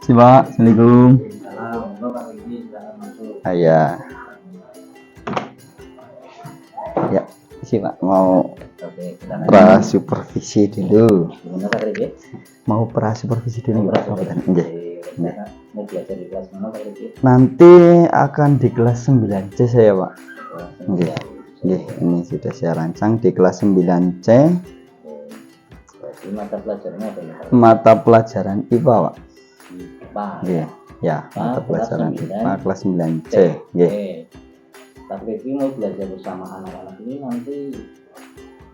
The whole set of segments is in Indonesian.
Si Pak, Assalamualaikum. Ya, ya, si Pak mau supervisi dulu. Mau supervisi dulu Pak. Nanti akan di kelas 9C saya Pak. Ini sudah saya rancang di kelas 9C. Mata pelajarannya apa ya? Mata pelajaran IPA Pak. Ya, mata kelas pelajaran 9. IPA kelas 9C. Tapi ini mau belajar bersama anak-anak ini nanti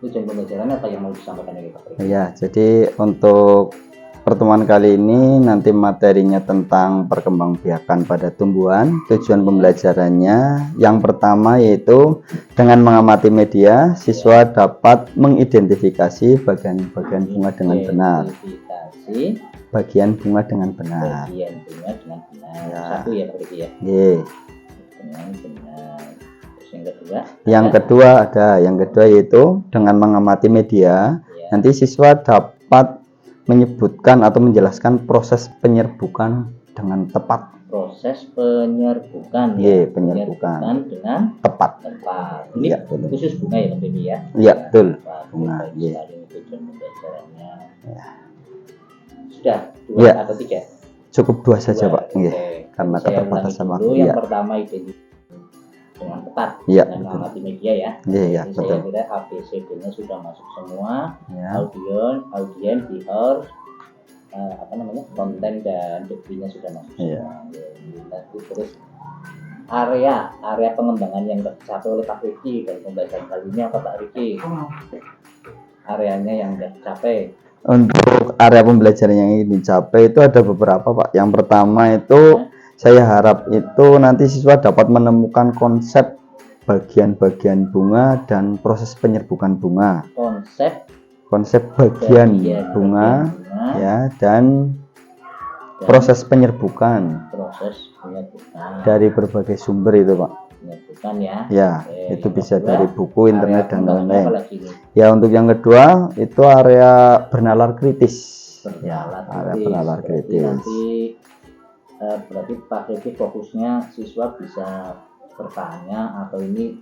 tujuan pembelajarannya apa yang mau disampaikan ini Pak? Ya, jadi untuk pertemuan kali ini nanti materinya tentang perkembangbiakan pada tumbuhan. Tujuan pembelajarannya yang pertama yaitu dengan mengamati media, siswa dapat mengidentifikasi bagian-bagian bunga dengan benar. Bagian bunga dengan benar. Bagian bunga dengan benar. Ya. Satu ya Pak Riki ya. Dengan benar. Terus yang kedua, yang kedua yaitu dengan mengamati media, nanti siswa dapat menyebutkan atau menjelaskan proses penyerbukan dengan tepat. Proses penyerbukan Penyerbukan dengan tepat. Ini Ya, betul. khusus bunga ya Pak Riki ya. Iya, betul. Bunga. Iya. Ini tujuan pembelajarannya. Ya. Sudah 2 Ya. atau 3? Cukup 2 saja Pak. Oke. Karena Saya keterbatasan ulangi waktu. dulu. Yang Ya. pertama identitas dengan tepat Iya, dan betul. mengamati media ya. Iya, Jadi betul. saya kira ABCD-nya sudah masuk semua. Ya. Audien, viewer, konten dan degree-nya sudah masuk Iya. semua. Nanti terus area pengembangan yang tercapai oleh Pak Riki dan pembahasan kali ini apa Pak Riki? Areanya yang tercapai. Untuk area pembelajaran yang ingin dicapai itu ada beberapa Pak. Yang pertama itu saya harap itu nanti siswa dapat menemukan konsep bagian-bagian bunga dan proses penyerbukan bunga. Konsep bagian bunga ya dan proses penyerbukan dari berbagai sumber itu Pak. Penyerbukan ya. Ya, Oke, itu yang bisa kedua, dari buku, internet dan area lain-lain. apa lagi nih? Ya, untuk yang kedua itu area bernalar kritis. Bernalar Area kritis. bernalar Berarti kritis. nanti berarti Pak Riki fokusnya siswa bisa bertanya atau ini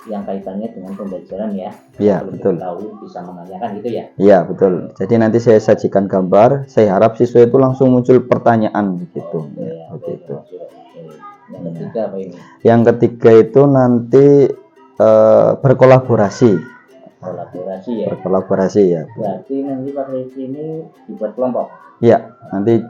yang kaitannya dengan pembelajaran ya. Iya, Belum betul. tahu bisa menanyakan gitu ya. Iya, betul. Jadi nanti saya sajikan gambar, saya harap siswa itu langsung muncul pertanyaan begitu. Oke, Ya, oke, begitu. oke. Yang ketiga apa ini? Yang ketiga itu nanti berkolaborasi. Kolaborasi ya. Berkolaborasi ya. Berarti nanti Pak Riki ini dibuat kelompok. Ya, nanti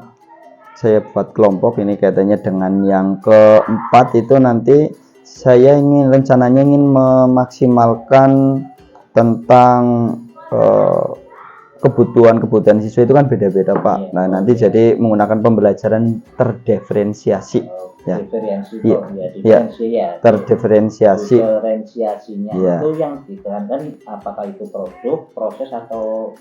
saya buat kelompok ini kaitannya dengan yang keempat itu nanti saya rencananya ingin memaksimalkan tentang kebutuhan siswa itu kan beda-beda Pak. Iya. Nah, nanti jadi menggunakan pembelajaran terdiferensiasi. Ya. Diferensi Iya. diferensi ya. Terdiferensiasi. Diferensiasinya Iya. itu yang diterangkan apakah itu produk, proses atau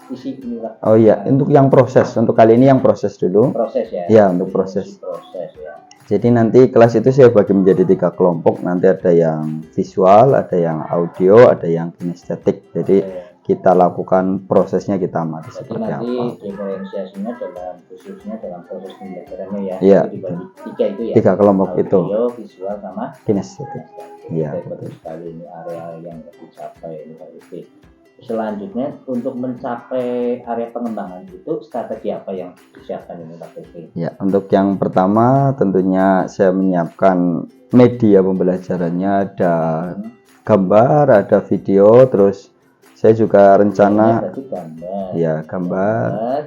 isi ini Pak? Oh iya, untuk yang proses, untuk kali ini yang proses dulu. Proses ya. Ya, untuk proses. Proses ya. Jadi nanti kelas itu saya bagi menjadi 3 kelompok. Nanti ada yang visual, ada yang audio, ada yang kinestetik. Jadi kita lakukan prosesnya, kita amati Jadi seperti nanti apa. diferensiasinya khususnya dalam proses pembelajarannya ya. Iya. Itu dibagi 3 itu ya. 3 kelompok Audio, itu visual sama kinestetik. Iya, Oke, betul sekali ini area yang dicapai ini Pak Riki. Selanjutnya untuk mencapai area pengembangan itu strategi apa yang disiapkan ini Pak Riki? Ya, untuk yang pertama tentunya saya menyiapkan media pembelajarannya, ada gambar, ada video, terus saya juga rencana Berarti gambar. ya gambar, Gambar,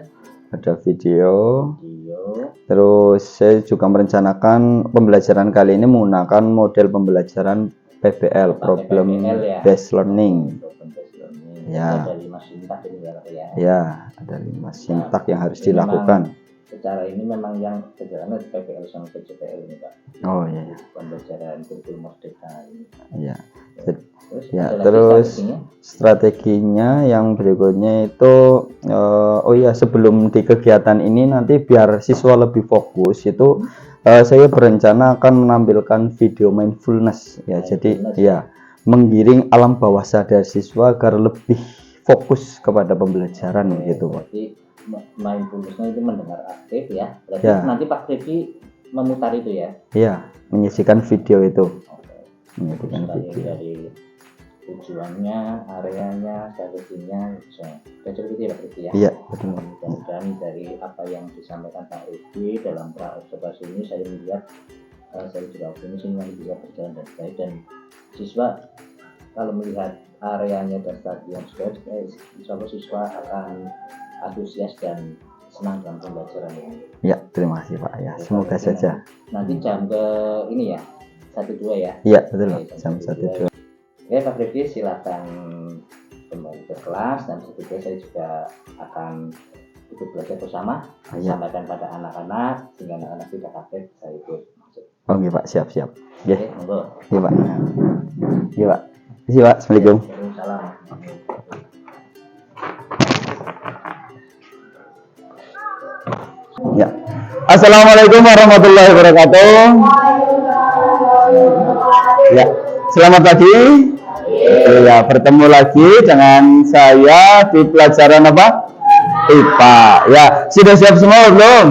ada video. video, Terus saya juga merencanakan pembelajaran kali ini menggunakan model pembelajaran PBL, Problem PBL ya. Based Learning. Based learning. Ya. Ada 5 sintak ini ya Pak ya. Ya, ada 5 sintak yang harus Ini dilakukan. Secara ini memang yang berjalan PBL sama PJPL ini Pak. Oh iya, Pembelajaran kurikulum merdeka ini. iya. Terus, Ya, ada lagi terus strateginya? strateginya yang berikutnya itu oh ya, sebelum di kegiatan ini nanti biar siswa lebih fokus itu saya berencana akan menampilkan video mindfulness ya. Jadi ya, menggiring alam bawah sadar siswa agar lebih fokus kepada pembelajaran gitu Pak. Jadi mindfulnessnya itu mendengar aktif ya. Berarti Ya. nanti Pak Rifki memutar itu ya. Iya, menyajikan video itu. Oke. Menyajikan Mulai video. dari tujuannya, areanya, strateginya, bisa gitu ya Pak Rifki ya. Iya, betul. Mudah-mudahan dari apa yang disampaikan Pak Rifki dalam pra-observasi ini saya melihat saya juga optimis ini bisa berjalan dengan baik, dan siswa kalau melihat areanya dan strategi yang sudah, insya Allah siswa akan antusias dan senang dalam pembelajarannya. Ya, terima kasih Pak. Ya, semoga saja. Nanti jam ke ini ya, 1-2 ya. Iya, betul. Oke, Jam 1-2. Oke Pak Rifki, silakan kembali ke kelas, dan seterusnya saya juga akan ikut belajar bersama, Iya. sampaikan pada anak-anak sehingga anak-anak tidak kaget saya ikut masuk. Oke Pak, siap-siap. Ya, Oke, monggo. iya Pak. Iya Pak. Terima kasih Pak. Assalamualaikum. Waalaikumsalam. Ya. Assalamualaikum warahmatullahi wabarakatuh. Ya, selamat pagi. Ya, bertemu lagi dengan saya di pelajaran apa? IPA. Ya, sudah siap semua belum?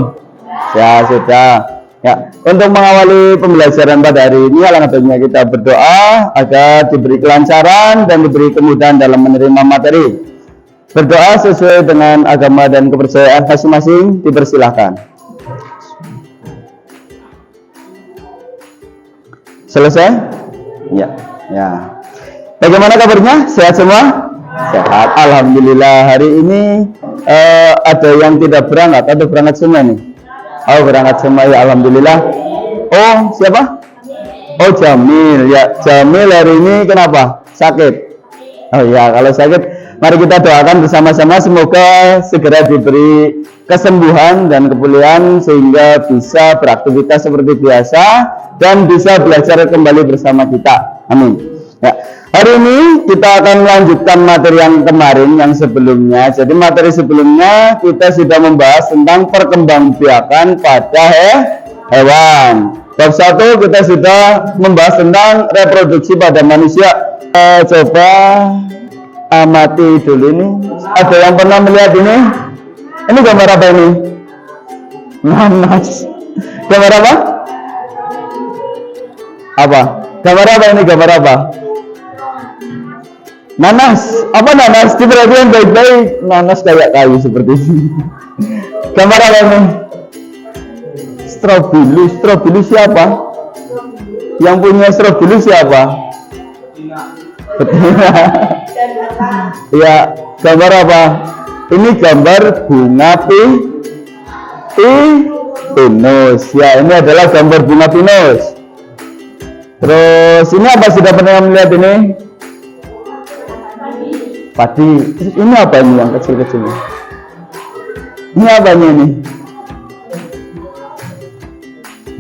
Ya, sudah. Ya, untuk mengawali pembelajaran pada hari ini, alangkah baiknya kita berdoa agar diberi kelancaran dan diberi kemudahan dalam menerima materi. Berdoa sesuai dengan agama dan kepercayaan masing-masing, dipersilahkan. Selesai? Ya, ya. Bagaimana kabarnya? Sehat semua? Sehat. Alhamdulillah. Hari ini ada yang tidak berangkat atau berangkat semua nih? Oh, berangkat semua ya. Alhamdulillah. Oh, siapa? Oh, Jamil. Ya, Jamil hari ini kenapa? Sakit. Oh ya, kalau sakit, mari kita doakan bersama-sama semoga segera diberi kesembuhan dan kepulihan sehingga bisa beraktivitas seperti biasa dan bisa belajar kembali bersama kita. Amin. Ya. Hari ini kita akan melanjutkan materi yang kemarin, yang sebelumnya. Jadi materi sebelumnya kita sudah membahas tentang perkembangbiakan pada hewan. Bab 1 kita sudah membahas tentang reproduksi pada manusia. Coba amati dulu ini. Ada yang pernah melihat ini? Ini gambar apa ini? Nanas. Gambar apa? Apa? Gambar apa ini? Gambar apa? Nanas. Apa nanas? Diperhatikan baik-baik. Nanas kayak kayu seperti ini. Gambar apa ini? Strobilus. Strobilus siapa? Yang punya strobilus siapa? Betina. Ya, gambar apa? Ini gambar bunga pinus. Ya, ini adalah gambar bunga pinus. Terus ini apa, sudah pernah melihat ini? Padi. Terus ini apa ini yang kecil-kecil? Ini apanya ini?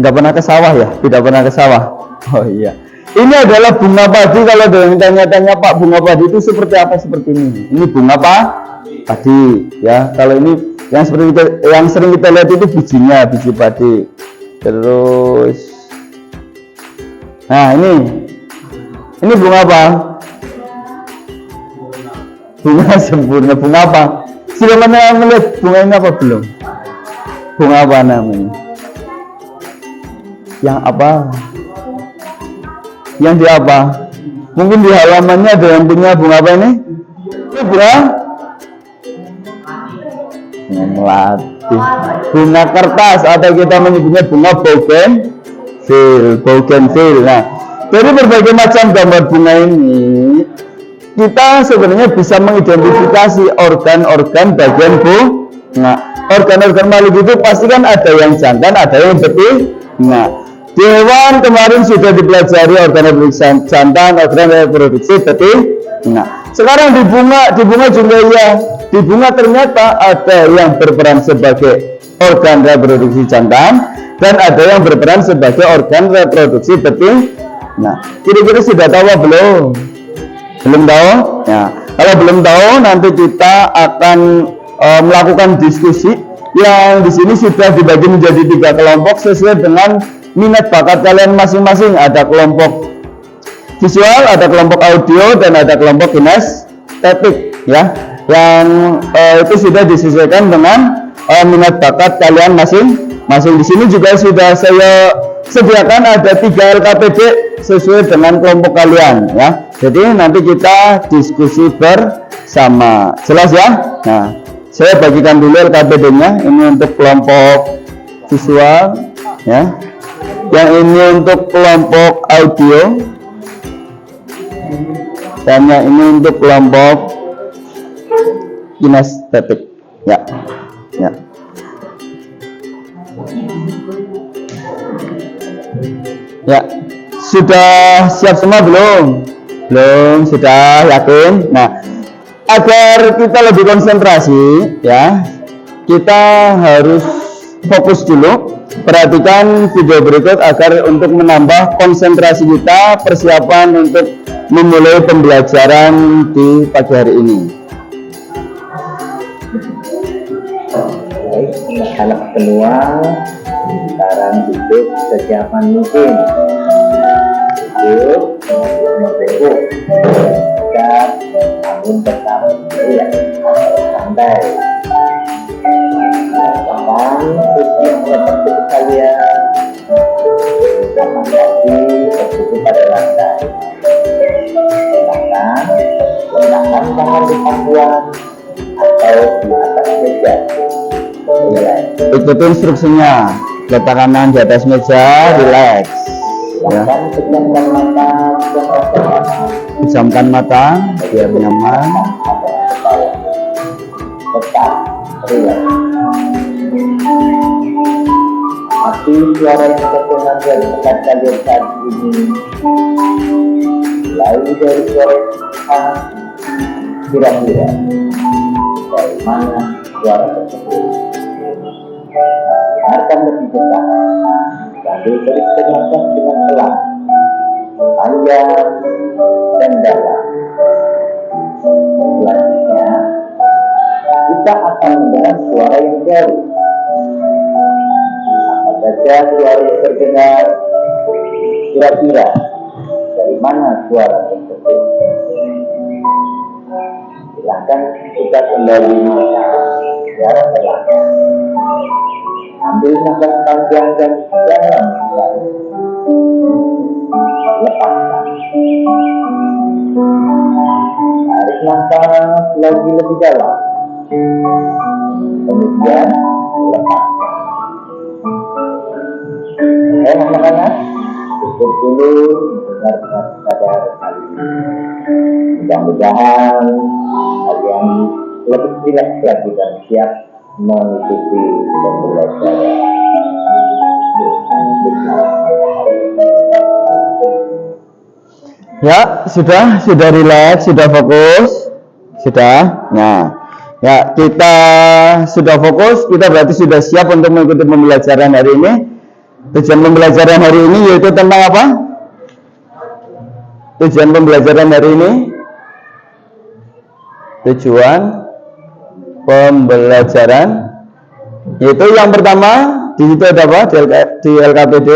Nggak pernah ke sawah ya? Tidak pernah ke sawah. Oh iya. Ini adalah bunga padi. Kalau ada yang tanya-tanya, Pak, bunga padi itu seperti apa? Seperti ini. Ini bunga apa? Padi. Ya, kalau ini yang seperti yang sering kita lihat itu bijinya, biji padi. Terus, nah ini bunga apa? Bunga sempurna. Bunga apa? Sudah pernah melihat bunga ini apa belum? Bunga apa namanya? Yang apa? Yang di apa? Mungkin di halamannya ada yang punya bunga apa ini? Ini bunga melati. Bunga kertas atau kita menyebutnya bunga bougainville. Nah, dari berbagai macam gambar bunga ini, kita sebenarnya bisa mengidentifikasi organ-organ bagian bunga. Organ-organ makhluk itu pasti kan ada yang jantan, ada yang betina. Di hewan kemarin sudah dipelajari organ reproduksi jantan, organ reproduksi betina. Sekarang di bunga juga ya. Di bunga ternyata ada yang berperan sebagai organ reproduksi jantan dan ada yang berperan sebagai organ reproduksi betina. Nah, kira-kira sudah tahu belum? Belum tahu? Ya, kalau belum tahu nanti kita akan melakukan diskusi yang di sini sudah dibagi menjadi 3 kelompok sesuai dengan minat bakat kalian masing-masing. Ada kelompok visual, ada kelompok audio, dan ada kelompok kinestetik. Ya, yang itu sudah disesuaikan dengan minat bakat kalian masing-masing. Di sini juga sudah saya sediakan ada 3 LKPD sesuai dengan kelompok kalian ya. Jadi nanti kita diskusi bersama. Jelas ya? Nah, saya bagikan dulu LKPD-nya. Ini untuk kelompok visual ya. Yang ini untuk kelompok audio. Dan yang ini untuk kelompok kinestetik ya. Ya. Ya, sudah siap semua belum? Belum, sudah yakin? Nah, agar kita lebih konsentrasi ya, kita harus fokus dulu. Perhatikan video berikut agar untuk menambah konsentrasi kita, persiapan untuk memulai pembelajaran di pagi hari ini. Baik, anak-anak semua sekarang duduk sesiapan mungkin. Duduk, meneguk, tegak, namun tetap rileks, santai. Rasakan tubuh seperti kalian, tangan kaki tertutup pada lantai. Silakan letakkan tangan di pangkuan atau di atas meja. Ikuti instruksinya. Letakkan tangan di atas meja, relax. Ya. Pejamkan mata biar nyaman. Tetap relax. Hati suara yang terdengar dari dekat kalian saat ini, mulai dari suara yang kira-kira dari mana suara tersebut. Akan lebih dekat, sambil tarik nafas dengan pelan, panjang dan dalam. Selanjutnya, kita akan mendengar suara yang baru. Apa saja suara yang terdengar, kira-kira dari mana suara tersebut. Silakan kita kembali mata secara pelan. Ambil nafas panjang dan dalam sekali. Lepaskan. Tarik nafas lagi lebih dalam. Kemudian lepaskan. Anak-anak, cukup dulu mendengar sadar kali ini. Mudah-mudahan kalian lebih rileks lagi dan siap mengikuti pembelajaran. Ya, sudah rileks, sudah fokus, sudah. Nah, ya kita sudah fokus, kita berarti sudah siap untuk mengikuti pembelajaran hari ini. Tujuan pembelajaran hari ini yaitu tentang apa? Tujuan pembelajaran hari ini? Tujuan pembelajaran yaitu yang pertama di situ ada apa di LKPD.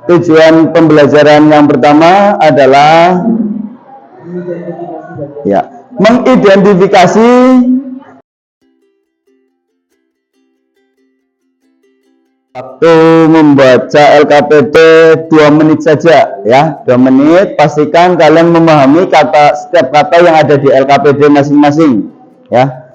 Tujuan pembelajaran yang pertama adalah ya mengidentifikasi waktu membaca LKPD 2 menit saja ya, 2 menit. Pastikan kalian memahami setiap kata yang ada di LKPD masing-masing ya.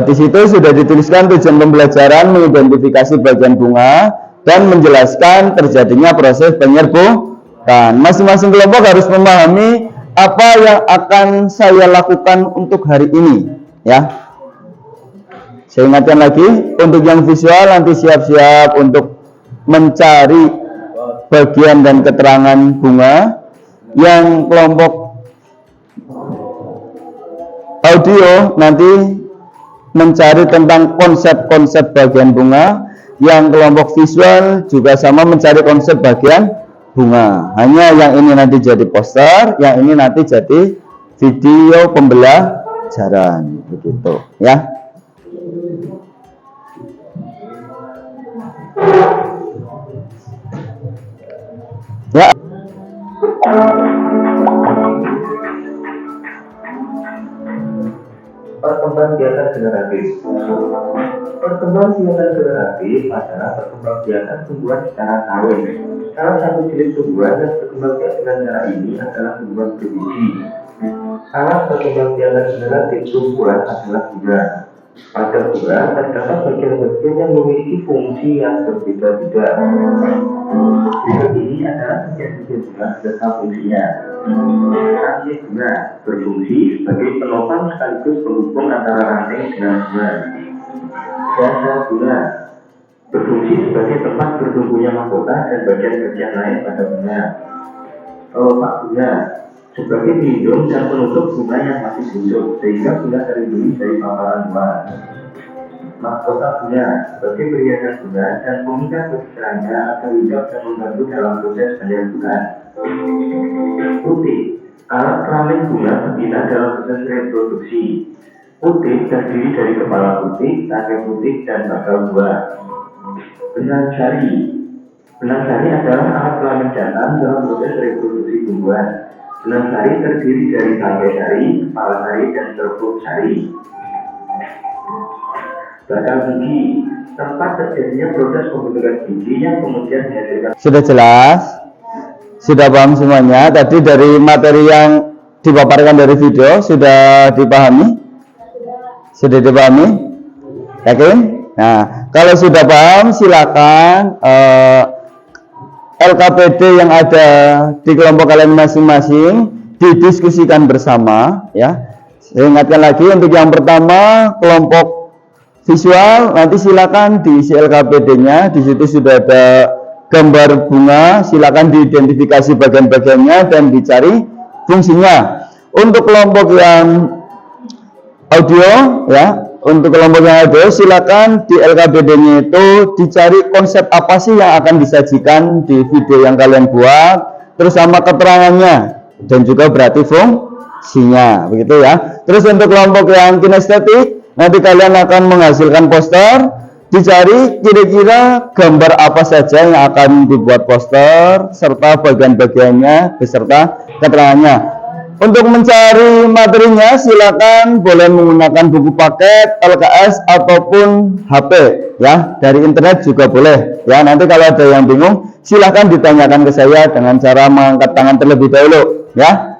Di situ sudah dituliskan tujuan pembelajaran mengidentifikasi bagian bunga dan menjelaskan terjadinya proses penyerbukan. Masing-masing kelompok harus memahami apa yang akan saya lakukan untuk hari ini ya. Saya ingatkan lagi, untuk yang visual nanti siap-siap untuk mencari bagian dan keterangan bunga. Yang kelompok audio nanti mencari tentang konsep-konsep bagian bunga. Yang kelompok visual juga sama mencari konsep bagian bunga. Hanya yang ini nanti jadi poster, yang ini nanti jadi video pembelajaran, begitu ya. Ya. Perkembangbiakan generatif. Perkembangbiakan generatif adalah perkembangbiakan tumbuhan secara kawin. Salah satu jenis tumbuhan yang berkembangbiak dengan cara ini adalah tumbuhan berbiji. Alat perkembangbiakan generatif tumbuhan adalah bunga. Pada bunga terdapat bagian-bagian yang memiliki fungsi yang berbeda-beda. Berikut ini adalah bagian-bagian bunga serta fungsinya. Ranting bunga berfungsi sebagai penopang sekaligus penghubung antara ranting dengan bunga. Dasar bunga berfungsi sebagai tempat bertumbuhnya mahkota dan bagian-bagian lain pada bunga. Kelopak bunga sebagai pelindung dan penutup bunga yang masih busuk sehingga bunga terlindungi dari paparan luar. Mahkota bunga sebagai perhiasan bunga dan pengikat berserangnya agar hijab dan membantu dalam proses penyerbukan. Putih, alat kelamin bunga betina dalam proses reproduksi. Putih terdiri dari kepala putih, tangkai putih, dan bakal buah. Benang sari. Benang sari adalah alat kelamin jantan dalam proses reproduksi tumbuhan. Benang sari terdiri dari tangkai sari, kepala sari, dan serbuk sari. Bakal biji, tempat terjadinya proses pembentukan biji yang kemudian dihasilkan. Sudah jelas? Sudah paham semuanya? Tadi dari materi yang dipaparkan dari video sudah dipahami? Sudah dipahami? Yakin? Nah, kalau sudah paham silakan LKPD yang ada di kelompok kalian masing-masing didiskusikan bersama ya. Saya ingatkan lagi untuk yang pertama kelompok visual nanti silakan diisi LKPD-nya. Di situ sudah ada gambar bunga, silakan diidentifikasi bagian-bagiannya dan dicari fungsinya. Untuk kelompok yang audio ya, untuk kelompok yang audio silakan di LKPD-nya itu dicari konsep apa sih yang akan disajikan di video yang kalian buat, terus sama keterangannya dan juga berarti fungsinya, begitu ya. Terus untuk kelompok yang kinestetik nanti kalian akan menghasilkan poster, dicari kira-kira gambar apa saja yang akan dibuat poster serta bagian-bagiannya beserta keterangannya. Untuk mencari materinya silakan boleh menggunakan buku paket, LKS ataupun HP ya, dari internet juga boleh ya. Nanti kalau ada yang bingung silakan ditanyakan ke saya dengan cara mengangkat tangan terlebih dahulu ya.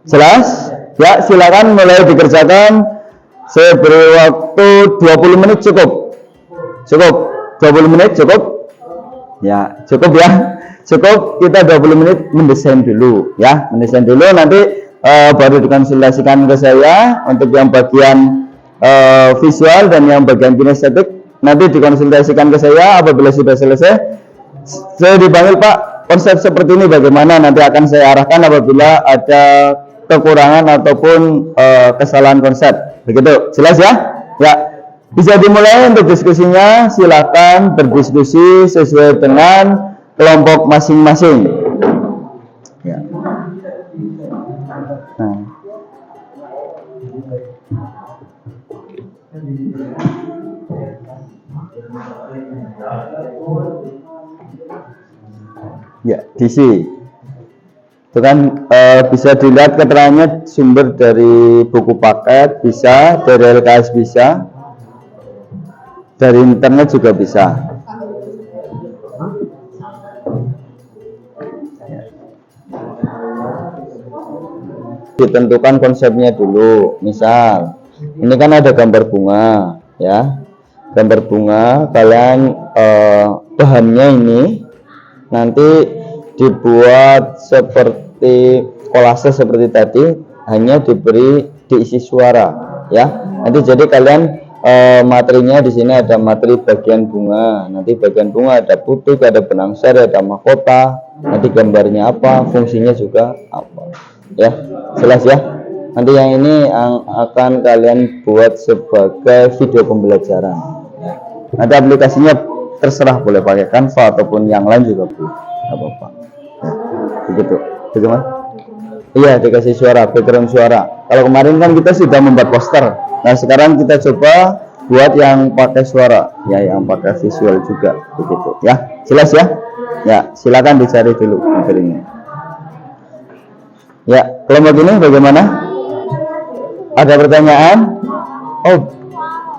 Jelas? Ya, silakan mulai dikerjakan. Saya beri waktu 20 menit cukup. Cukup? 20 menit cukup? Ya, cukup ya. Cukup kita 20 menit mendesain dulu ya, mendesain dulu nanti baru dikonsultasikan ke saya. Untuk yang bagian visual dan yang bagian kinestetik nanti dikonsultasikan ke saya. Apabila sudah selesai saya dipanggil, Pak, konsep seperti ini bagaimana, nanti akan saya arahkan apabila ada kekurangan ataupun kesalahan konsep, begitu. Jelas ya? Ya, bisa dimulai untuk diskusinya. Silakan berdiskusi sesuai dengan kelompok masing-masing. Ya. Nah. Ya, DC. Itu kan bisa dilihat keterangannya sumber dari buku paket bisa, dari LKS bisa, dari internet juga bisa. Ditentukan konsepnya dulu. Misal ini kan ada gambar bunga ya, gambar bunga. Kalian bahannya ini nanti dibuat seperti kolase seperti tadi, hanya diisi suara ya. Nanti jadi kalian materinya di sini ada materi bagian bunga. Nanti bagian bunga ada putih, ada benang sari, ada mahkota. Nanti gambarnya apa, fungsinya juga apa ya. Jelas ya. Nanti yang ini yang akan kalian buat sebagai video pembelajaran ya. Nanti aplikasinya terserah, boleh pakai Canva ataupun yang lain juga boleh, nggak apa-apa ya. Begitu. Bagaimana? Iya, dikasih suara, background suara. Kalau kemarin kan kita sudah membuat poster, nah sekarang kita coba buat yang pakai suara ya, yang pakai visual juga, begitu ya. Jelas ya. Ya, silakan dicari dulu materinya. Ya, kelompok ini bagaimana? Ada pertanyaan? Oh,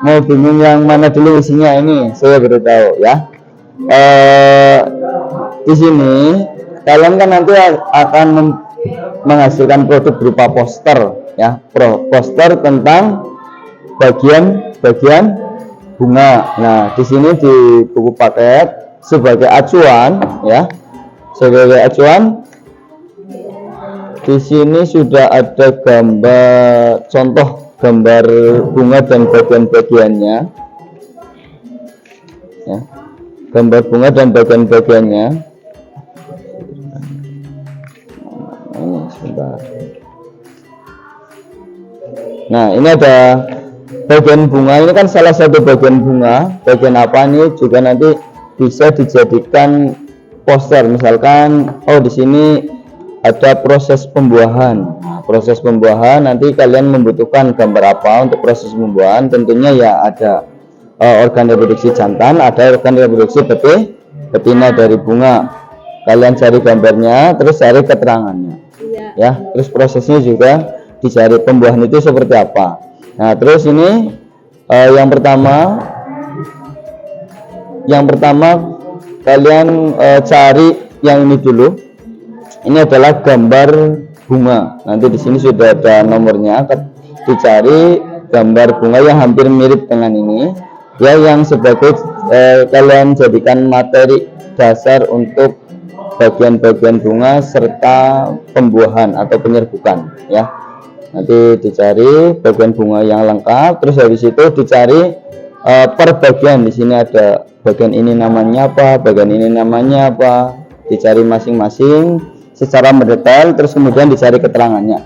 mau bingung yang mana dulu isinya ini? Saya baru tahu ya. Di sini kalian kan nanti akan menghasilkan produk berupa poster ya, poster tentang bagian-bagian bunga. Nah, di sini di buku paket sebagai acuan ya, sebagai acuan di sini sudah ada gambar contoh gambar bunga dan bagian-bagiannya ya, gambar bunga dan bagian-bagiannya. Ini sebentar. Nah, ini ada bagian bunga, ini kan salah satu bagian bunga. Bagian apa ini juga nanti bisa dijadikan poster. Misalkan, oh di sini ada proses pembuahan. Nah, proses pembuahan nanti kalian membutuhkan gambar apa untuk proses pembuahan? Tentunya ya ada organ reproduksi jantan, ada organ reproduksi betina dari bunga. Kalian cari gambarnya, terus cari keterangannya. Ya, terus prosesnya juga dicari pembuahan itu seperti apa. Nah, terus ini yang pertama kalian cari yang ini dulu. Ini adalah gambar bunga. Nanti di sini sudah ada nomornya. Dicari gambar bunga yang hampir mirip dengan ini, ya, yang sebagai kalian jadikan materi dasar untuk bagian-bagian bunga serta pembuahan atau penyerbukan, ya. Nanti dicari bagian bunga yang lengkap, terus habis itu dicari per bagian. Di sini ada bagian ini namanya apa, bagian ini namanya apa, dicari masing-masing secara mendetail, terus kemudian dicari keterangannya.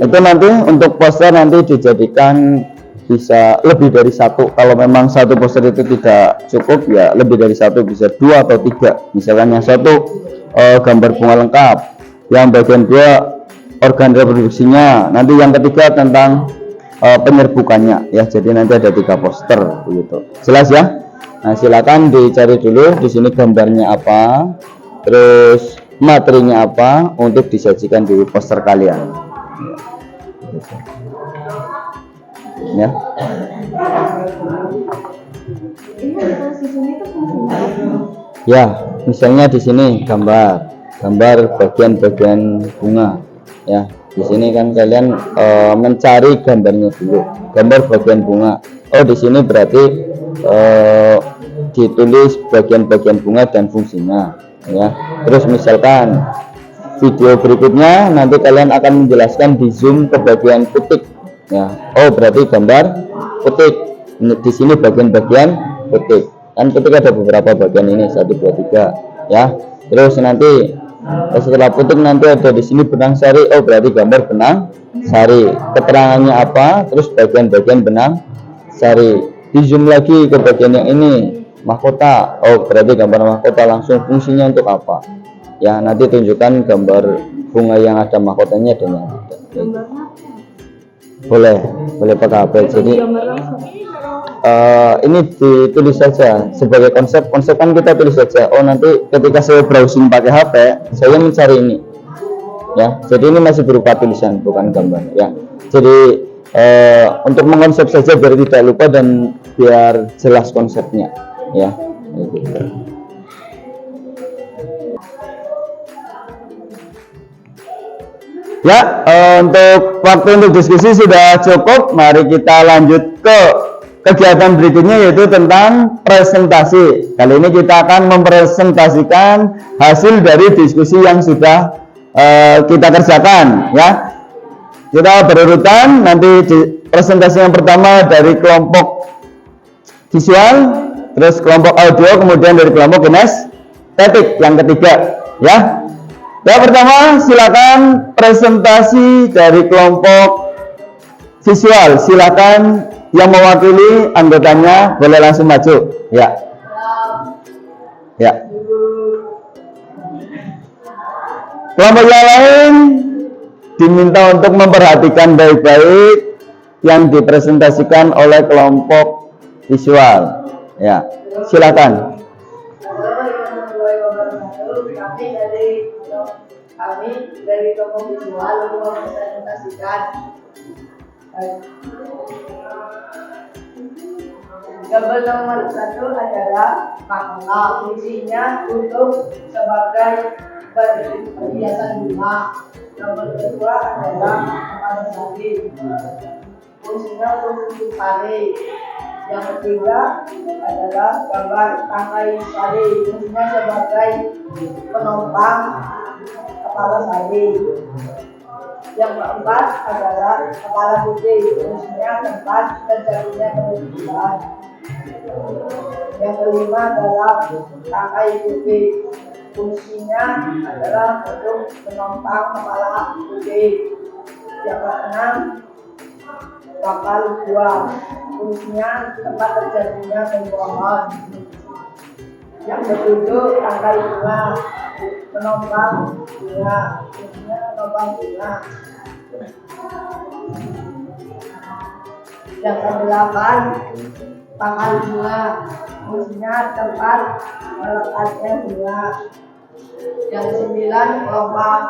Itu nanti untuk poster nanti dijadikan bisa lebih dari satu. Kalau memang satu poster itu tidak cukup, ya lebih dari satu, bisa 2 atau 3. Misalkan yang satu gambar bunga lengkap, yang bagian 2 organ reproduksinya, nanti yang ketiga tentang penyerbukannya, ya. Jadi nanti ada 3 poster begitu. Jelas ya? Nah, silakan dicari dulu di sini gambarnya apa, terus materinya apa untuk disajikan di poster kalian. Ya. Ya, misalnya di sini gambar bagian-bagian bunga. Ya, di sini kan kalian mencari gambarnya dulu, gambar bagian bunga. Oh, di sini berarti ditulis bagian-bagian bunga dan fungsinya, ya. Terus misalkan video berikutnya nanti kalian akan menjelaskan di zoom ke bagian putik, ya. Oh, berarti gambar putik. Di sini bagian-bagian putik. Kan putik ada beberapa bagian ini, 1, 2, 3, ya. Terus nanti setelah putik nanti ada di sini benang sari. Oh, berarti gambar benang sari. Keterangannya apa? Terus bagian-bagian benang sari. Di zoom lagi ke bagian yang ini, mahkota. Oh, berarti gambar mahkota langsung fungsinya untuk apa? Ya, nanti tunjukkan gambar bunga yang ada mahkotanya dan yang tidak. Boleh pakai HP. Jadi ini ditulis saja sebagai konsep kan kita tulis saja. Oh, nanti ketika saya browsing pakai HP saya mencari ini, ya. Jadi ini masih berupa tulisan bukan gambar, ya. Jadi untuk mengkonsep saja biar tidak lupa dan biar jelas konsepnya, ya. Ya, untuk waktu untuk diskusi sudah cukup. Mari kita lanjut ke kegiatan berikutnya, yaitu tentang presentasi. Kali ini kita akan mempresentasikan hasil dari diskusi yang sudah kita kerjakan, ya. Kita berurutan. Nanti presentasi yang pertama dari kelompok visual, terus kelompok audio, kemudian dari kelompok kinestetik yang ketiga, ya. Yang pertama, silakan presentasi dari kelompok visual. Silakan yang mewakili anggotanya boleh langsung maju, ya. Ya. Kelompok yang lain diminta untuk memperhatikan baik-baik yang dipresentasikan oleh kelompok visual, ya. Silakan. Kami dari kelompok visual mempresentasikan Gambar nomor 1 adalah makna, fungsinya untuk sebagai perhiasan bunga. Nomor kedua adalah kepala sari, fungsinya untuk sari. Yang ketiga adalah gambar tangkai sari, fungsinya sebagai penopang kepala sari. Yang keempat adalah kepala putih, fungsinya tempat terjadinya penumbuhan. Yang kelima adalah tangkai putih, fungsinya adalah untuk menopang kepala putih. Yang keenam bakal buah, fungsinya tempat terjadinya pembuahan. Yang ketujuh tangkai bunga, menopang bunga, fungsinya menopang bunga. Yang kedelapan pangkal bunga, fungsinya tempat melekatnya bunga. Yang kesembilan kelopak,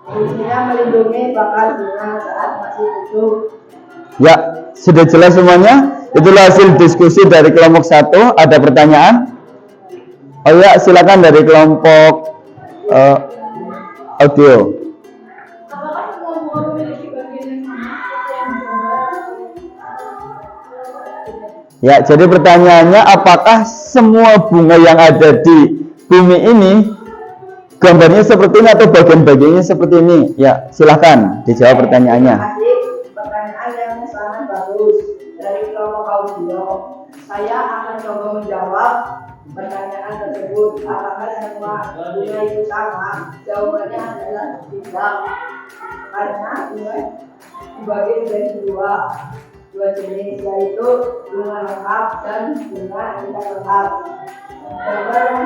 fungsinya melindungi bakal bunga saat masih utuh. Ya, sudah jelas semuanya? Itulah hasil diskusi dari kelompok 1. Ada pertanyaan? Oh ya, silakan dari kelompok audio. Apakah semua bunga memiliki bagian yang sama seperti yang bunga? Ya, jadi pertanyaannya apakah semua bunga yang ada di bumi ini gambarnya seperti ini atau bagian-bagiannya seperti ini? Ya, silakan dijawab pertanyaannya. Terima kasih. Pertanyaan yang sangat bagus dari kelompok audio. Saya akan coba menjawab pertanyaan tersebut. Apakah semua bunga itu sama? Jawabannya adalah tidak. Karena bunga dibagi menjadi dua jenis, yaitu bunga lengkap dan bunga tidak lengkap. Gambar yang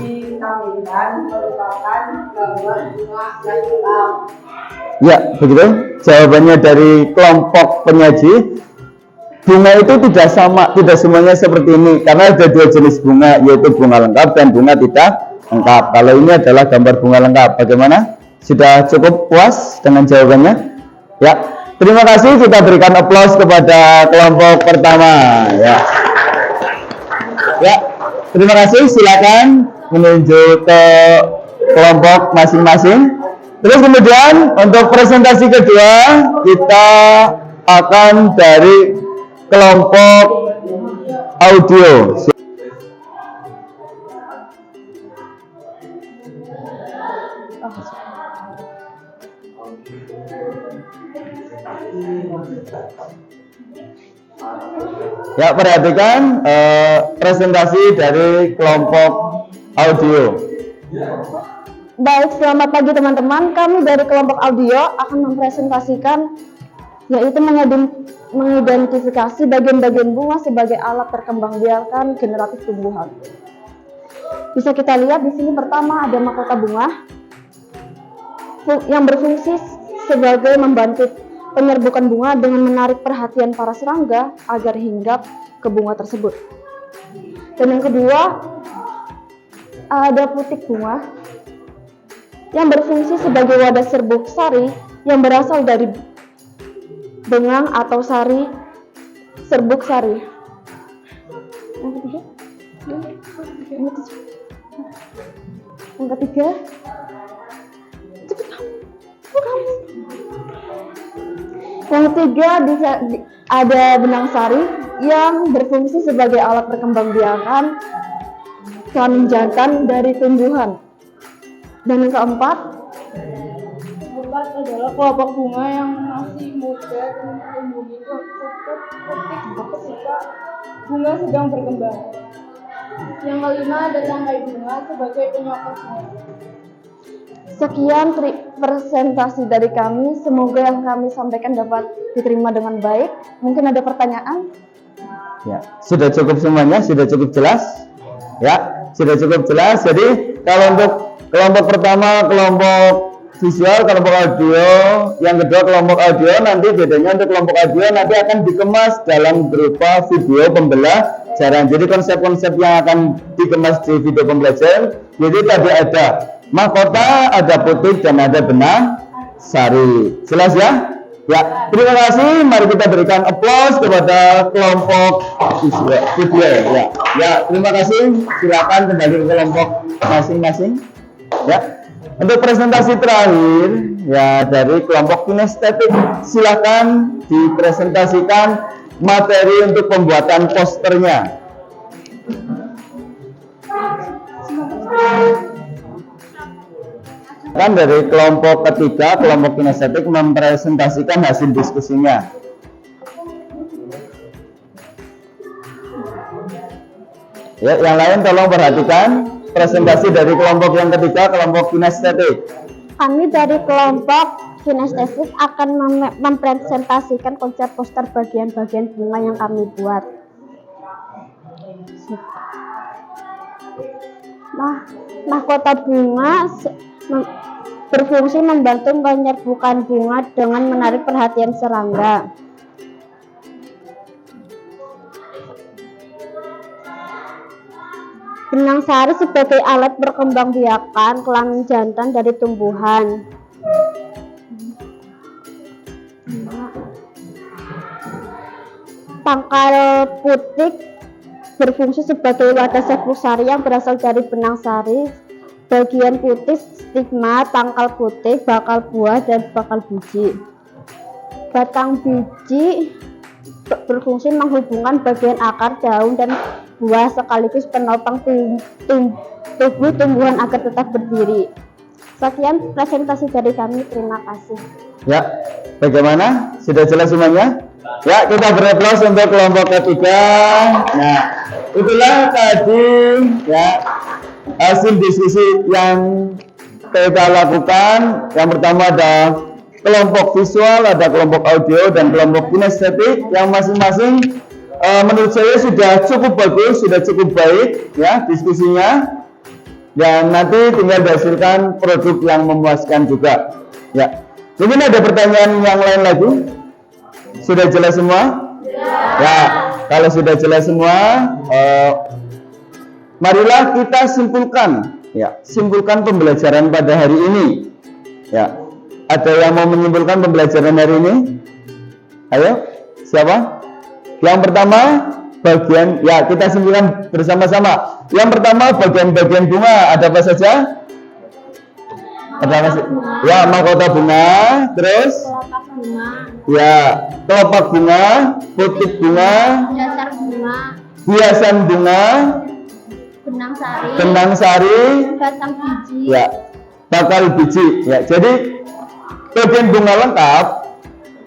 ditampilkan merupakan gambar bunga yang lengkap. Ya, begitu. Jawabannya dari kelompok penyaji. Bunga itu tidak sama, tidak semuanya seperti ini. Karena ada dua jenis bunga, yaitu bunga lengkap dan bunga tidak lengkap. Kalau ini adalah gambar bunga lengkap. Bagaimana? Sudah cukup puas dengan jawabannya? Ya, terima kasih. Kita berikan aplaus kepada kelompok pertama. Ya, ya, terima kasih. Silakan menuju ke kelompok masing-masing. Terus kemudian untuk presentasi kedua kita akan dari kelompok audio. Ya, perhatikan presentasi dari kelompok audio. Baik, selamat pagi teman-teman. Kami dari kelompok audio akan mempresentasikan yaitu mengidentifikasi bagian-bagian bunga sebagai alat perkembangbiakan generatif tumbuhan. Bisa kita lihat di sini pertama ada mahkota bunga yang berfungsi sebagai membantu penyerbukan bunga dengan menarik perhatian para serangga agar hinggap ke bunga tersebut. Dan yang kedua ada putik bunga yang berfungsi sebagai wadah serbuk sari yang berasal dari bengang atau sari serbuk sari. Yang ketiga, yang ketiga ada benang sari yang berfungsi sebagai alat perkembangbiakan kelamin jantan dari tumbuhan. Dan yang keempat adalah kelompok bunga yang masih muda dan melindungi putik ketika bunga sedang berkembang. Yang kelima ada tangkai bunga sebagai penyokongnya. Sekian presentasi dari kami. Semoga yang kami sampaikan dapat diterima dengan baik. Mungkin ada pertanyaan? Ya, sudah cukup semuanya, sudah cukup jelas. Ya, sudah cukup jelas. Jadi kalau untuk kelompok pertama kelompok visual, kelompok audio, yang kedua kelompok audio, nanti bedanya untuk kelompok audio nanti akan dikemas dalam berupa video pembelajaran. Jadi konsep-konsep yang akan dikemas di video pembelajaran, jadi tadi ada mahkota, ada putik, dan ada benang sari. Jelas ya? Ya, terima kasih. Mari kita berikan aplaus kepada kelompok siswa video. Ya, terima kasih. Silakan kembali ke kelompok masing-masing. Ya, untuk presentasi terakhir ya dari kelompok kinestetik, silakan dipresentasikan materi untuk pembuatan posternya. Kan dari kelompok ketiga, kelompok kinestetik mempresentasikan hasil diskusinya. Ya, yang lain tolong perhatikan presentasi dari kelompok yang ketiga, kelompok kinestetik. Kami dari kelompok kinestetik akan mempresentasikan konsep poster bagian-bagian bunga yang kami buat. Mahkota bunga berfungsi membantu menyerbukan bunga dengan menarik perhatian serangga. Benang sari sebagai alat perkembangbiakan kelamin jantan dari tumbuhan. Pangkal putik berfungsi sebagai wadah serbuk sari yang berasal dari benang sari. Bagian putih stigma, pangkal putih, bakal buah, dan bakal biji. Batang biji berfungsi menghubungkan bagian akar, daun, dan buah sekaligus penopang tubuh tumbuhan agar tetap berdiri. Sekian presentasi dari kami, terima kasih. Ya, bagaimana? Sudah jelas semuanya? Ya, kita beraplaus untuk kelompok ketiga. Nah, itulah tadi ya hasil diskusi yang kita lakukan. Yang pertama ada kelompok visual, ada kelompok audio, dan kelompok kinestetik yang masing-masing menurut saya sudah cukup bagus, sudah cukup baik ya diskusinya. Dan nanti tinggal dihasilkan produk yang memuaskan juga. Ya, mungkin ada pertanyaan yang lain lagi? Sudah jelas semua? Ya, kalau sudah jelas semua, marilah kita simpulkan, ya, simpulkan pembelajaran pada hari ini. Ya, ada yang mau menyimpulkan pembelajaran hari ini? Ayo, siapa? Yang pertama, bagian, ya kita simpulkan bersama-sama. Yang pertama, bagian-bagian bunga, ada apa saja? Ada apa saja? Ya, mahkota bunga, terus? Kelopak bunga, Ya, kelopak bunga, putik bunga, dasar bunga, hiasan bunga, benang sari, batang sari, batang biji, ya, bakal biji. Ya, jadi bagian bunga lengkap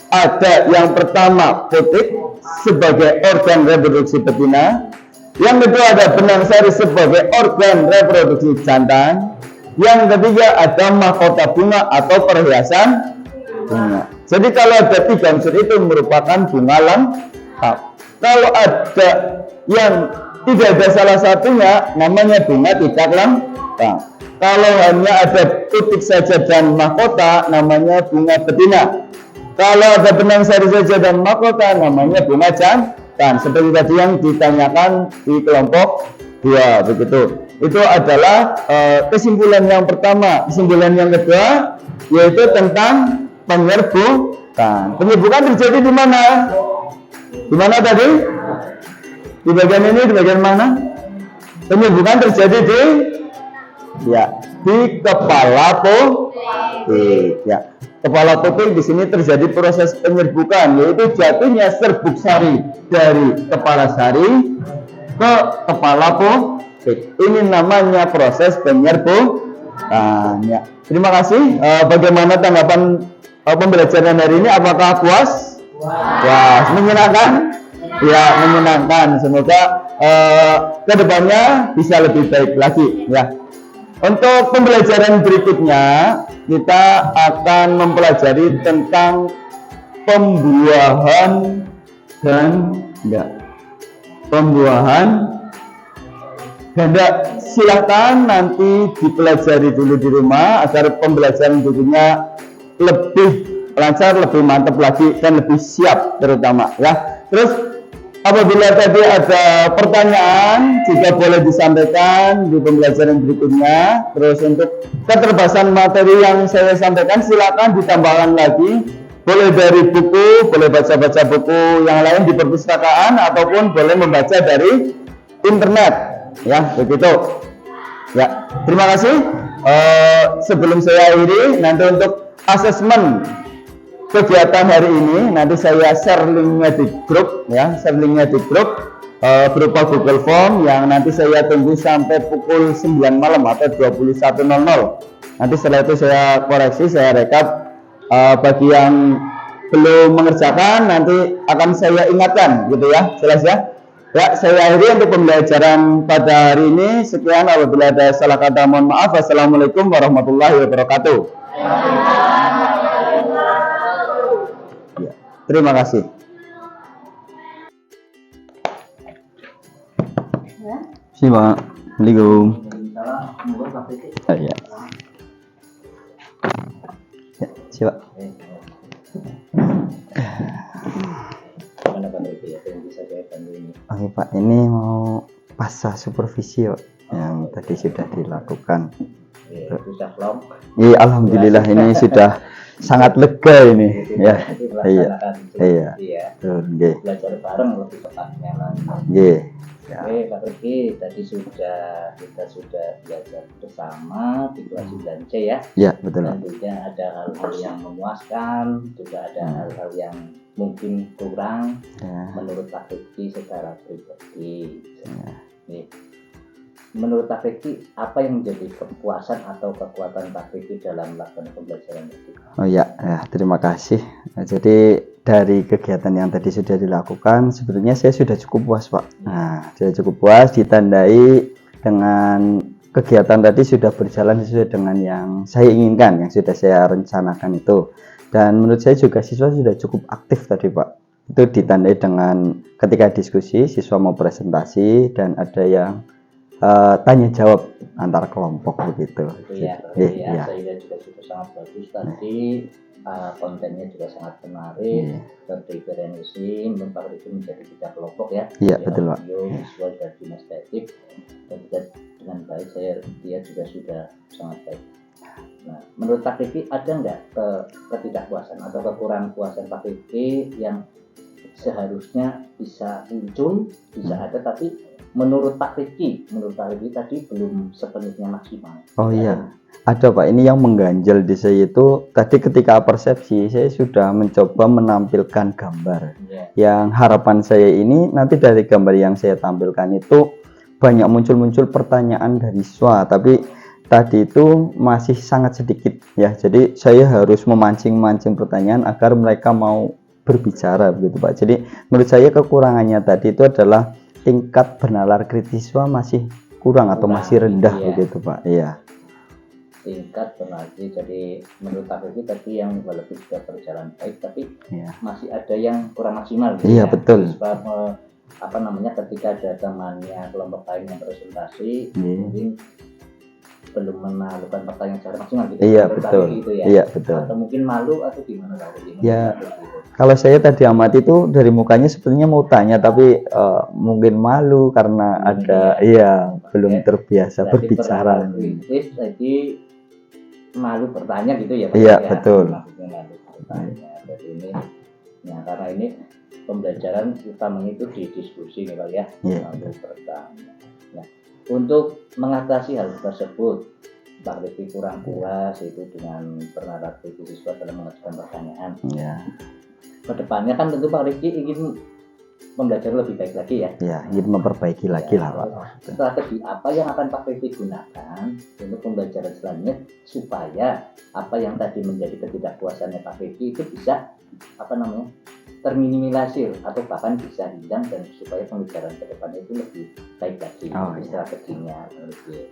ada yang pertama putik sebagai organ reproduksi betina, yang kedua ada benang sari sebagai organ reproduksi jantan, yang ketiga ada mahkota bunga atau perhiasan bunga. Jadi kalau ada tiga unsur itu merupakan bunga lengkap. Kalau ada yang tidak ada salah satunya, namanya bunga tidak lengkap. Kalau hanya ada putik saja dan mahkota, namanya bunga betina. Kalau ada benang sari saja dan mahkota, namanya bunga jantan. Seperti tadi yang ditanyakan di kelompok 2, begitu. Itu adalah kesimpulan yang pertama. Kesimpulan yang kedua yaitu tentang penyerbukan. Penyerbukan terjadi di mana? Di mana tadi? Di bagian ini, di bagian mana? Penyerbukan terjadi di kepala putik. Ya, kepala putik di sini terjadi proses penyerbukan, yaitu jatuhnya serbuk sari dari kepala sari ke kepala putik. Ini namanya proses penyerbukan. Ya, terima kasih. Bagaimana tanggapan pembelajaran hari ini? Apakah puas? Puas, menyenangkan? Ya, menyenangkan. Semoga kedepannya bisa lebih baik lagi. Ya. Untuk pembelajaran berikutnya, kita akan mempelajari tentang pembuahan ganda. Silakan nanti dipelajari dulu di rumah agar pembelajaran berikutnya lebih lancar, lebih mantap lagi, dan lebih siap terutama ya. Terus apabila tadi ada pertanyaan juga boleh disampaikan di pembelajaran berikutnya. Terus untuk keterbatasan materi yang saya sampaikan silakan ditambahkan lagi, boleh dari buku, boleh baca-baca buku yang lain di perpustakaan ataupun boleh membaca dari internet, ya begitu. Ya, terima kasih. Sebelum saya akhiri, nanti untuk asesmen kegiatan hari ini nanti saya share linknya di grup, ya, share linknya di grup berupa Google Form yang nanti saya tunggu sampai pukul 9 malam atau 21.00. Nanti setelah itu saya koreksi, saya rekap. Bagi yang belum mengerjakan nanti akan saya ingatkan, gitu ya, jelas ya. Ya, saya akhiri untuk pembelajaran pada hari ini. Sekian, apabila ada salah kata mohon maaf. Wassalamualaikum warahmatullahi wabarakatuh. Ya, terima kasih. Sini Pak. Assalamualaikum. Ya. Ya, siap. Oke Pak, ini mau pasca supervisi Pak, yang tadi sudah dilakukan. Iya, alhamdulillah ini sudah sangat lega ini. Ya, iya. Belajar bareng lebih tepatnya lagi. Iya. Oke, Pak Riki, tadi kita sudah belajar bersama di kelas 9C ya. Iya, betul. Tentunya ada hal-hal yang memuaskan, juga ada hal-hal yang mungkin kurang menurut Pak Riki secara pribadi. Nih, menurut Pak Riki, apa yang menjadi kepuasan atau kekuatan Pak Riki dalam melakukan pembelajaran itu? Oh ya, terima kasih. Jadi dari kegiatan yang tadi sudah dilakukan, sebetulnya saya sudah cukup puas Pak. Nah, sudah cukup puas, ditandai dengan kegiatan tadi sudah berjalan sesuai dengan yang saya inginkan, yang sudah saya rencanakan itu. Dan menurut saya juga siswa sudah cukup aktif tadi Pak. Itu ditandai dengan ketika diskusi, siswa mau presentasi dan ada yang tanya jawab antar kelompok begitu. Ya, saya juga sudah sangat bagus tadi. Kontennya juga sangat menarik, terdiferensiasi, menurut itu menjadi 3 kelompok ya. Iya, betul Pak. Visual dan kinestetik, dan dengan baik dia juga sudah sangat baik. Nah, menurut Pak Riki ada nggak ketidakpuasan atau kekurangan puasan Pak Riki yang seharusnya bisa muncul, bisa ada, tapi menurut Pak Riki tadi belum sepenuhnya maksimal? Oh iya, ada Pak. Ini yang mengganjal di saya itu tadi ketika persepsi saya sudah mencoba menampilkan gambar. Yang harapan saya ini nanti dari gambar yang saya tampilkan itu banyak muncul pertanyaan dari siswa, tapi tadi itu masih sangat sedikit ya. Jadi saya harus memancing pertanyaan agar mereka mau berbicara begitu Pak. Jadi menurut saya kekurangannya tadi itu adalah tingkat bernalar kritis siswa masih kurang atau masih rendah begitu Pak. Iya. Tingkat bernalar, jadi menurut Pak Riki tadi yang walaupun sudah berjalan baik tapi masih ada yang kurang maksimal. Iya, betul. Sebab ketika ada temannya kelompok lain yang presentasi mungkin belum menaklukkan pertanyaan secara maksimal gitu. Iya, betul. Gitu ya. Iya, betul. Atau mungkin malu atau gimana Pak Riki? Ya. Kalau saya tadi amati itu dari mukanya sebenarnya mau tanya tapi mungkin malu karena ada belum terbiasa berbicara. Jadi malu bertanya gitu ya Pak? Iya, betul. Malu bertanya. Jadi ini, karena ini pembelajaran utamanya itu di diskusi nih Pak ya. Malu bertanya. Nah, untuk mengatasi hal tersebut, Pak Riki kurang puas itu dengan bernalar kritis siswa dalam mengajukan pertanyaan. Kedepannya kan tentu Pak Riki ingin membelajar lebih baik lagi ya. Ya, ingin memperbaiki lagi lah Pak. Strategi apa yang akan Pak Riki gunakan untuk pembelajaran selanjutnya supaya apa yang tadi menjadi ketidakpuasannya Pak Riki itu bisa terminimalisir atau bahkan bisa hilang dan supaya pembelajaran ke depannya itu lebih baik lagi strateginya.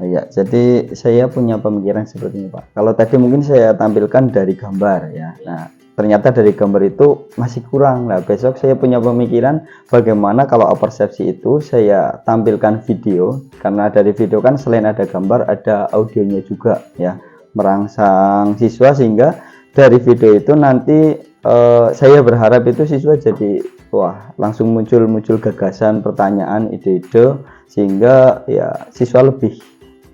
Iya, jadi saya punya pemikiran seperti ini Pak. Kalau tadi mungkin saya tampilkan dari gambar ya. Nah, ternyata dari gambar itu masih kurang. Nah, besok saya punya pemikiran bagaimana kalau persepsi itu saya tampilkan video, karena dari video kan selain ada gambar ada audionya juga ya, merangsang siswa sehingga dari video itu nanti saya berharap itu siswa jadi langsung muncul gagasan, pertanyaan, ide-ide sehingga ya siswa lebih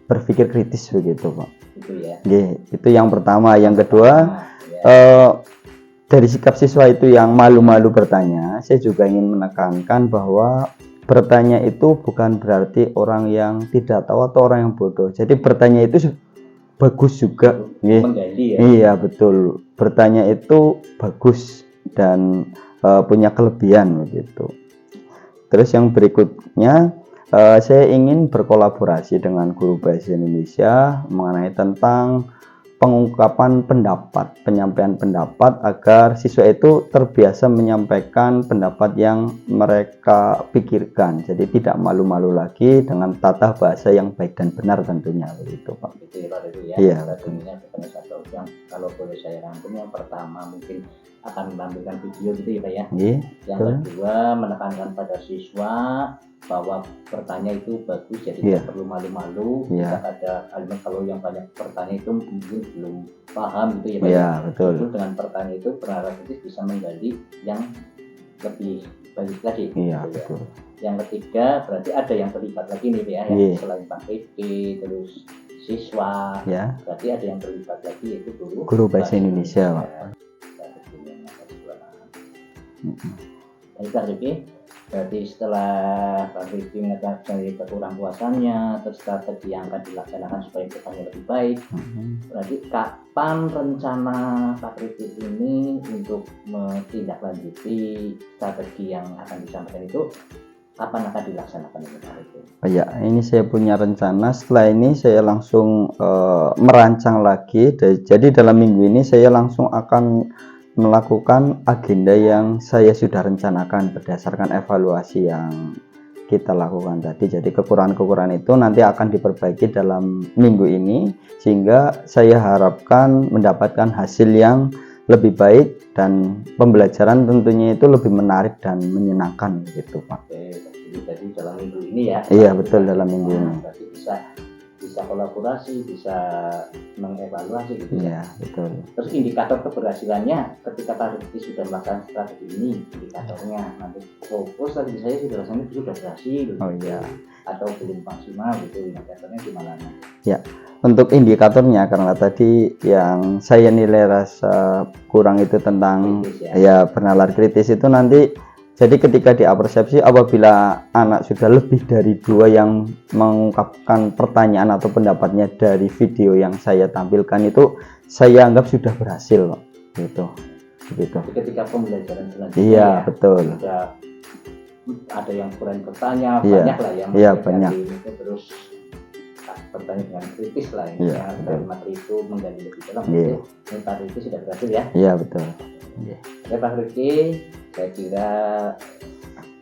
berpikir kritis begitu Pak. Itu ya. Itu yang pertama. Yang kedua dari sikap siswa itu yang malu-malu bertanya, saya juga ingin menekankan bahwa bertanya itu bukan berarti orang yang tidak tahu atau orang yang bodoh. Jadi bertanya itu bagus juga, menggali ya. Iya betul. Bertanya itu bagus dan punya kelebihan begitu. Terus yang berikutnya, saya ingin berkolaborasi dengan guru bahasa Indonesia mengenai tentang pengungkapan pendapat, penyampaian pendapat agar siswa itu terbiasa menyampaikan pendapat yang mereka pikirkan. Jadi tidak malu-malu lagi dengan tata bahasa yang baik dan benar tentunya begitu Pak. Gitu ya Pak Riki ya. Iya. Tentunya satu yang kalau boleh saya rangkum, yang pertama mungkin akan menampilkan video gitu ya Pak ya. Iya. Yang kedua menekankan pada siswa bahwa bertanya itu bagus, jadi Iya. tidak perlu malu-malu. Iya. Tidak ada kalimat kalau yang banyak bertanya itu mungkin belum paham gitu ya Pak. Iya betul. Itu dengan bertanya itu penarawan kritis bisa menggali yang lebih baik lagi. Iya gitu ya. betul. Yang ketiga berarti ada yang terlibat lagi nih Pak ya, Iya. selain Pak Riki terus siswa, Ya. berarti ada yang terlibat lagi yaitu Guru bahasa Indonesia, Pak. Baik Pak Riki, berarti setelah Pak Riki mengatakan kekurang puasannya, terus strategi yang akan dilaksanakan supaya kedepannya lebih baik, berarti kapan rencana Pak Riki ini untuk menindaklanjuti strategi yang akan disampaikan itu, kapan akan dilaksanakan ini Pak Riki? Ya, ini saya punya rencana. Setelah ini saya langsung merancang lagi. Jadi dalam minggu ini saya langsung akan melakukan agenda yang saya sudah rencanakan berdasarkan evaluasi yang kita lakukan tadi. Jadi kekurangan-kekurangan itu nanti akan diperbaiki dalam minggu ini, sehingga saya harapkan mendapatkan hasil yang lebih baik dan pembelajaran tentunya itu lebih menarik dan menyenangkan gitu Pak. Oke, jadi dalam minggu ini ya. Iya betul, dalam minggu ini. Berarti bisa kolaborasi, bisa mengevaluasi gitu ya. Iya betul. Terus indikator keberhasilannya ketika Pak Riki sudah melakukan strategi ini, indikatornya nanti fokus tadi saya sudah rasanya sudah berhasil Oh gitu. iya. Atau belum maksimal gitu, indikatornya gimana? Ya, untuk indikatornya karena tadi yang saya nilai rasa kurang itu tentang Kritis ya bernalar kritis itu nanti, jadi ketika diapersepsi apabila anak sudah lebih dari 2 yang mengungkapkan pertanyaan atau pendapatnya dari video yang saya tampilkan itu saya anggap sudah berhasil Pak. Gitu. Begitu. Jadi ketika pembelajaran selanjutnya Iya, ya, betul. sudah ada yang kurang bertanya, Iya. banyak lah yang Iya, menggali banyak. itu, terus bertanya dengan kritis lah ini Iya, ya, betul. dari materi itu menggali lebih dalam. Iya. Itu Pak Riki sudah berhasil ya. Iya betul. Oke Pak Riki, saya kira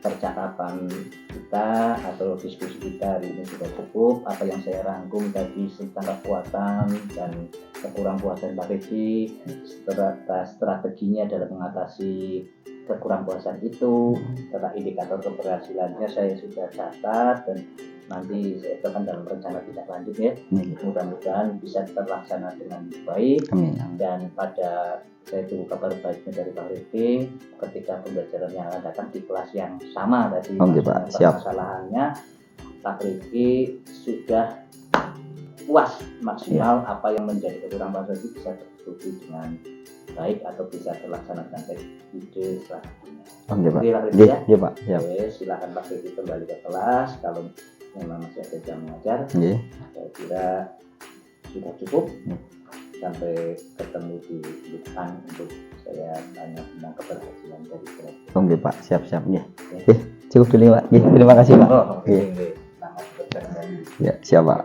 percakapan kita atau diskusi kita hari ini sudah cukup. Apa yang saya rangkum tadi tentang kekuatan dan kekurang puasan Pak Riki, strateginya dalam mengatasi kekurang puasan itu, tentang indikator keberhasilannya saya sudah catat dan nanti saya akan dalam rencana tindak lanjut ya. Mudah-mudahan bisa terlaksana dengan baik. Amin. Dan pada saya tunggu kabar baiknya dari Pak Riki ketika pembelajaran yang akan datang di kelas yang sama tadi. Oke, Pak. Siap. Permasalahannya Pak Riki sudah puas maksimal apa yang menjadi kekurangan Pak Riki bisa tertutupi dengan baik atau bisa terlaksana dengan baik ide selanjutnya. Oke Pak. Oke, Pak Riki, Iya, ya. iya Pak. Siap. Oke, silakan Pak Riki kembali ke kelas kalau memang masih ada jam mengajar. Iya. Saya kira sudah cukup. Hmm. Sampai ketemu di depan untuk saya tanya tentang keberhasilan dari kelas. Oke Pak, siap-siap ya. Cukup dulu Pak. Terima kasih Pak. Oh, oke. Iya. Selamat bekerja. Ya, siap Pak.